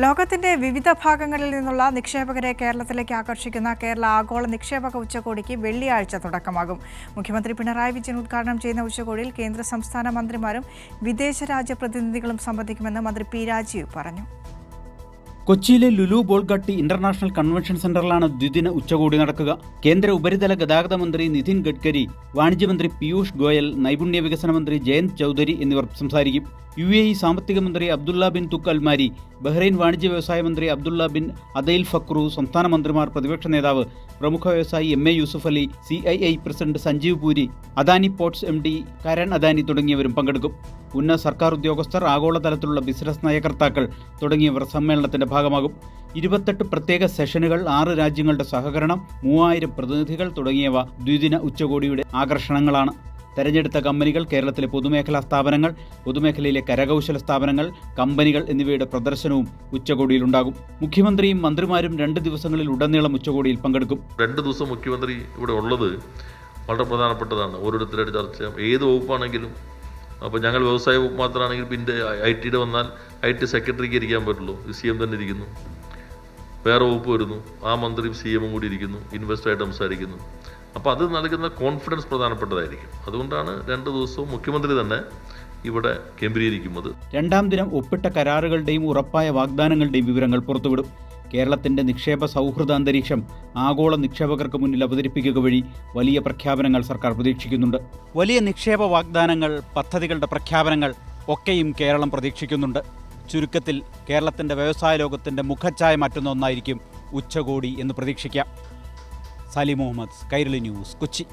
ലോകത്തിന്റെ വിവിധ ഭാഗങ്ങളിൽ നിന്നുള്ള നിക്ഷേപകരെ കേരളത്തിലേക്ക് ആകർഷിക്കുന്ന കേരള ആഗോള നിക്ഷേപക ഉച്ചകോടിക്ക് വെള്ളിയാഴ്ച തുടക്കമാകും. മുഖ്യമന്ത്രി പിണറായി വിജയൻ ഉദ്ഘാടനം ചെയ്യുന്ന ഉച്ചകോടിയിൽ കേന്ദ്ര സംസ്ഥാന മന്ത്രിമാരും വിദേശ രാജ്യ പ്രതിനിധികളും സംബന്ധിക്കുമെന്ന് മന്ത്രി പി രാജീവ് പറഞ്ഞു. കൊച്ചിയിലെ ലുലു ബോൾഗാട്ടി ഇന്റർനാഷണൽ കൺവെൻഷൻ സെന്ററിലാണ് ദ്വിദിന ഉച്ചകോടി നടക്കുക. കേന്ദ്ര ഉപരിതല ഗതാഗത മന്ത്രി നിതിൻ ഗഡ്കരി, വാണിജ്യമന്ത്രി പീയൂഷ് ഗോയൽ, നൈപുണ്യ വികസന മന്ത്രി ജയന്ത് ചൌധരി എന്നിവർ സംസാരിക്കും. UAE സാമ്പത്തിക മന്ത്രി അബ്ദുള്ള ബിൻ തുക്ക് അൽമാരി, ബഹ്റൈൻ വാണിജ്യ വ്യവസായ മന്ത്രി അബ്ദുള്ള ബിൻ അദൈൽ ഫക്രു, സംസ്ഥാന മന്ത്രിമാർ, പ്രതിപക്ഷ നേതാവ്, പ്രമുഖ വ്യവസായി MA Yusuff Ali, CII president Sanjiv Puri, Adani ports MD Karan Adani തുടങ്ങിയവരും പങ്കെടുക്കും. ഉന്നത സർക്കാർ ഉദ്യോഗസ്ഥർ, ആഗോളതലത്തിലുള്ള ബിസിനസ് നയകർത്താക്കൾ തുടങ്ങിയവർ സമ്മേളനത്തിന്റെ ഭാഗമാകും. 28 പ്രത്യേക സെഷനുകൾ, 6 രാജ്യങ്ങളുടെ സഹകരണം, 3000 പ്രതിനിധികൾ തുടങ്ങിയവ ദ്വിദിന ഉച്ചകോടിയുടെ ആകർഷണങ്ങളാണ്. തെരഞ്ഞെടുത്ത കമ്പനികൾ, കേരളത്തിലെ പൊതുമേഖലാ സ്ഥാപനങ്ങൾ, പൊതുമേഖലയിലെ കരകൗശല സ്ഥാപനങ്ങൾ, കമ്പനികൾ എന്നിവയുടെ പ്രദർശനവും ഉച്ചകോടിയിലുണ്ടാകും. മുഖ്യമന്ത്രിയും മന്ത്രിമാരും 2 ദിവസങ്ങളിൽ ഉടനീളം ഉച്ചകോടിയിൽ പങ്കെടുക്കും. 2 ദിവസം മുഖ്യമന്ത്രി ഇവിടെ ഉള്ളത് വളരെ പ്രധാനപ്പെട്ടതാണ്. ഓരോരുത്തരുടെ ചർച്ച, ഏത് വകുപ്പാണെങ്കിലും. അപ്പോൾ ഞങ്ങൾ വ്യവസായ വകുപ്പ് മാത്രമാണെങ്കിൽ പിന്നെ IT വന്നാൽ IT സെക്രട്ടറിക്ക് ഇരിക്കാൻ പറ്റുള്ളൂ. CM തന്നെ ഇരിക്കുന്നു. വേറെ വകുപ്പ് വരുന്നു, ആ മന്ത്രിയും CM കൂടി ഇരിക്കുന്നു, ഇൻവെസ്റ്ററായിട്ട് സംസാരിക്കുന്നു. അപ്പോൾ അത് നൽകുന്ന കോൺഫിഡൻസ് പ്രധാനപ്പെട്ടതായിരിക്കും. അതുകൊണ്ടാണ് 2 ദിവസവും മുഖ്യമന്ത്രി തന്നെ ഇവിടെ കേന്ദ്രീകരിക്കുന്നത്. 2ാം ദിനം ഒപ്പിട്ട കരാറുകളുടെയും ഉറപ്പായ വാഗ്ദാനങ്ങളുടെയും വിവരങ്ങൾ പുറത്തുവിടും. കേരളത്തിന്റെ നിക്ഷേപ സൗഹൃദ അന്തരീക്ഷം ആഗോള നിക്ഷേപകർക്ക് മുന്നിൽ അവതരിപ്പിക്കുക വഴി വലിയ പ്രഖ്യാപനങ്ങൾ സർക്കാർ പ്രതീക്ഷിക്കുന്നുണ്ട്. വലിയ നിക്ഷേപ വാഗ്ദാനങ്ങൾ, പദ്ധതികളുടെ പ്രഖ്യാപനങ്ങൾ ഒക്കെയും കേരളം പ്രതീക്ഷിക്കുന്നുണ്ട്. ചുരുക്കത്തിൽ കേരളത്തിന്റെ വ്യവസായ ലോകത്തിന്റെ മുഖച്ഛായ മാറ്റുന്ന ഒന്നായിരിക്കും ഉച്ചകോടി എന്ന് പ്രതീക്ഷിക്കാം. സലീം മുഹമ്മദ്, കൈരളി ന്യൂസ്, കൊച്ചി.